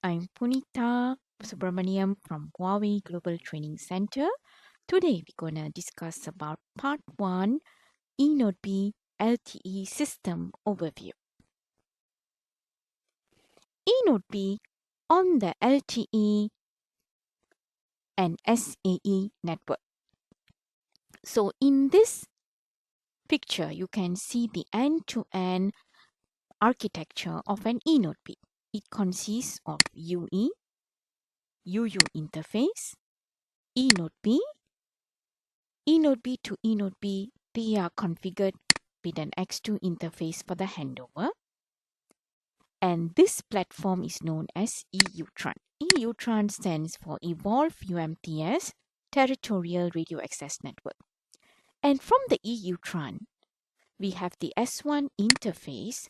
I'm Punita Subramaniam from Huawei Global Training Center. Today we're going to discuss about Part 1 eNodeB LTE System Overview. eNodeB on the LTE and SAE Network. So in this picture, you can see the end-to-end architecture of an eNodeB. It consists of UE, UU interface, eNodeB, eNodeB to eNodeB, they are configured with an X2 interface for the handover. And this platform is known as EUTRAN. EUTRAN stands for Evolve UMTS Territorial Radio Access Network. And from the EUTRAN, we have the S1 interface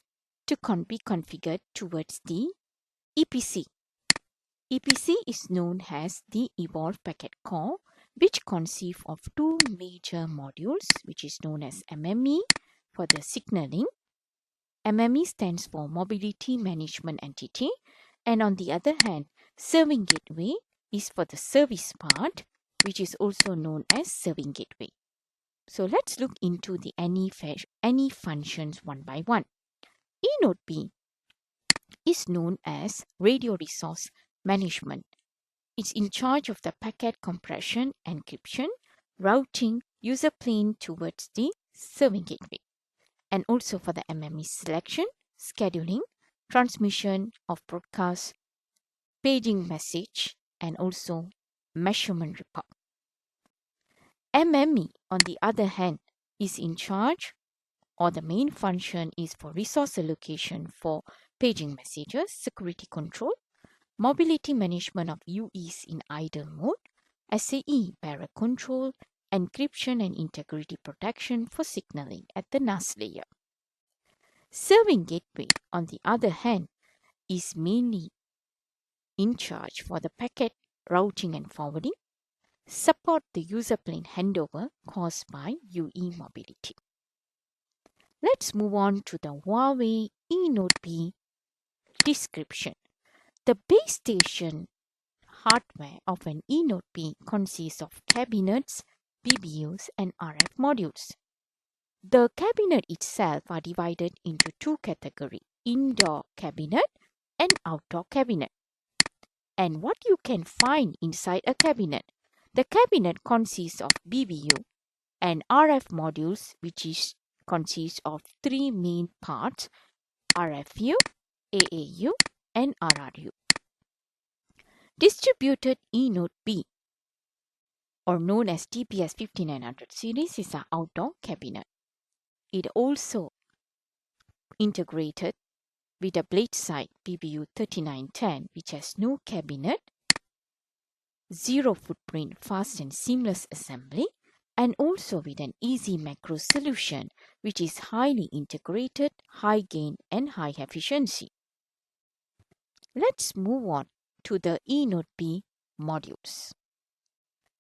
to be configured towards the EPC. EPC is known as the Evolve Packet Core, which consists of two major modules, which is known as MME for the signaling. MME stands for Mobility Management Entity, and on the other hand, Serving Gateway is for the service part, which is also known as Serving Gateway. So let's look into the any functions one by one. eNodeB is known as Radio Resource Management. It's in charge of the packet compression, encryption, routing, user plane towards the serving gateway, and also for the MME selection, scheduling, transmission of broadcast, paging message, and also measurement report. MME, on the other hand, is in charge, or the main function is for resource allocation for paging messages, security control, mobility management of UEs in idle mode, SAE barrier control, encryption and integrity protection for signaling at the NAS layer. Serving Gateway, on the other hand, is mainly in charge for the packet routing and forwarding, support the user plane handover caused by UE mobility. Let's move on to the Huawei eNodeB description. The base station hardware of an eNodeB consists of cabinets, BBUs, and RF modules. The cabinet itself are divided into two categories, indoor cabinet and outdoor cabinet. And what you can find inside a cabinet? The cabinet consists of BBU and RF modules, which consists of three main parts, RFU, AAU, and RRU. Distributed eNodeB, or known as TPS 5900 series, is an outdoor cabinet. It also integrated with a blade side BBU 3910, which has no cabinet, zero footprint, fast and seamless assembly, and also with an easy macro solution, which is highly integrated, high gain, and high efficiency. Let's move on to the eNodeB modules.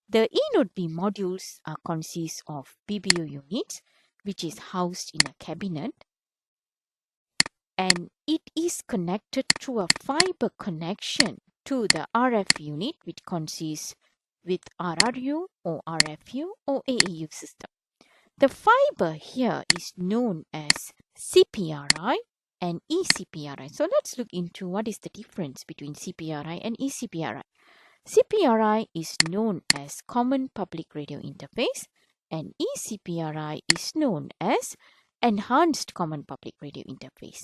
The eNodeB modules consist of BBU units, which is housed in a cabinet, and it is connected through a fiber connection to the RF unit, which consists with RRU or RFU or AAU system. The fiber here is known as CPRI and eCPRI. So let's look into what is the difference between CPRI and eCPRI. CPRI is known as Common Public Radio Interface, and eCPRI is known as Enhanced Common Public Radio Interface.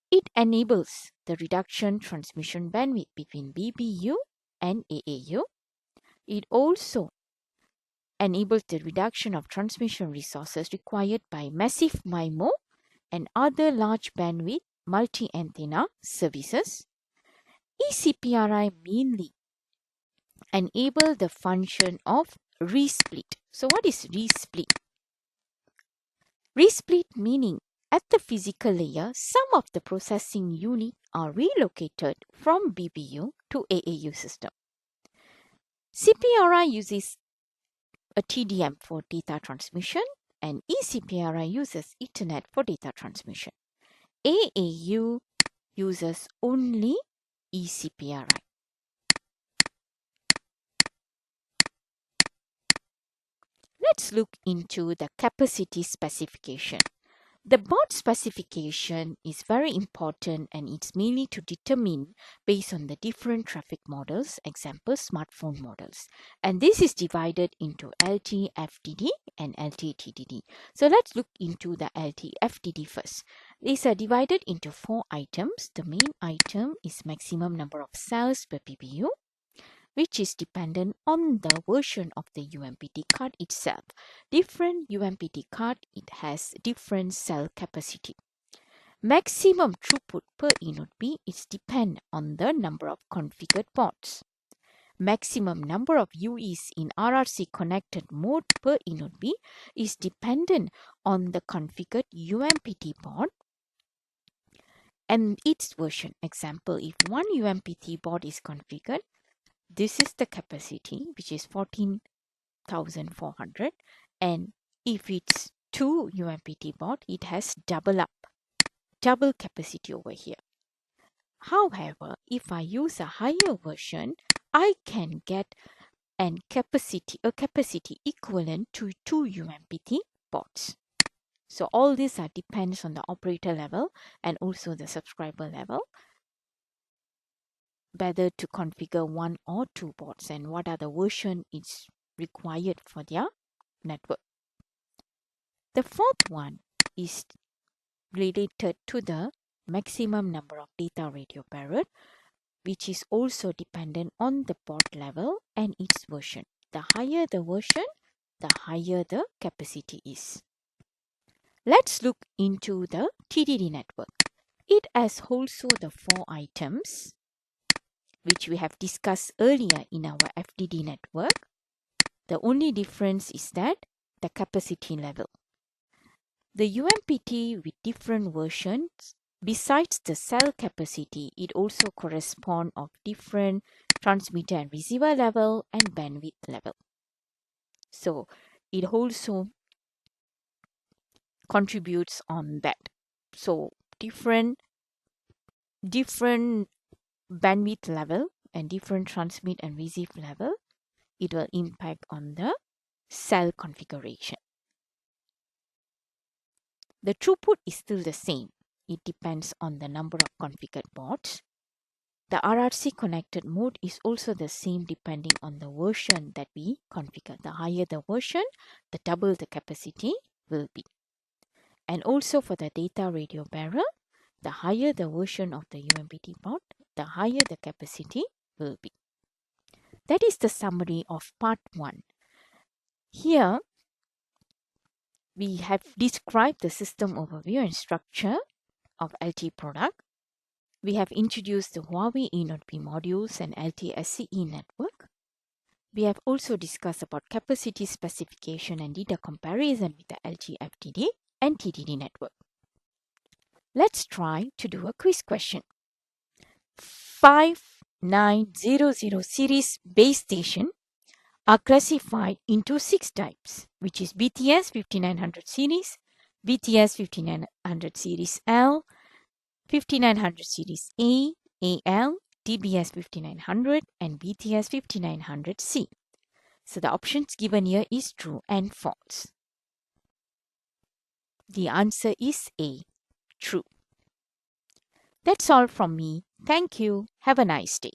It enables the reduction transmission bandwidth between BBU and AAU. It also enables the reduction of transmission resources required by massive MIMO and other large bandwidth multi-antenna services. eCPRI mainly enable the function of resplit. So what is resplit? Resplit meaning at the physical layer, some of the processing units are relocated from BBU to AAU system. CPRI uses a TDM for data transmission, and eCPRI uses Ethernet for data transmission. AAU uses only eCPRI. Let's look into the capacity specification. The baud specification is very important, and it's mainly to determine based on the different traffic models, example smartphone models. And this is divided into LTE FDD and LTE TDD. So let's look into the LTE FDD first. These are divided into 4 items. The main item is maximum number of cells per PPU, which is dependent on the version of the UMPT card itself. Different UMPT card, it has different cell capacity. Maximum throughput per eNodeB is depend on the number of configured ports. Maximum number of UEs in RRC connected mode per eNodeB is dependent on the configured UMPT port and its version. Example, if one UMPT port is configured, this is the capacity, which is 14,400, and if it's 2 UMPT port, it has double capacity over here. However, if I use a higher version, I can get a capacity equivalent to 2 UMPT ports. So all these depends on the operator level and also the subscriber level, whether to configure 1 or 2 ports and what are the version is required for their network. The fourth one is related to the maximum number of data radio barrel, which is also dependent on the port level and its version. The higher the version, the higher the capacity is. Let's look into the TDD network. It has also the 4 items which we have discussed earlier in our FDD network. The only difference is that the capacity level. The UMPT with different versions, besides the cell capacity, it also corresponds of different transmitter and receiver level and bandwidth level. So it also contributes on that. So different bandwidth level and different transmit and receive level, it will impact on the cell configuration. The throughput is still the same. It depends on the number of configured ports. The RRC connected mode is also the same depending on the version that we configure. The higher the version, the double the capacity will be. And also for the data radio barrel, the higher the version of the UMPT port, the higher the capacity will be. That is the summary of part 1. Here, we have described the system overview and structure of LTE product. We have introduced the Huawei eNodeB modules and LTE SAE Network. We have also discussed about capacity specification and data comparison with the LTE FDD and TDD network. Let's try to do a quiz question. 5900 series base station are classified into 6 types, which is BTS 5900 series, BTS 5900 series L, 5900 series A, AL, DBS 5900 and BTS 5900C. So the options given here is true and false. The answer is A, true. That's all from me. Thank you. Have a nice day.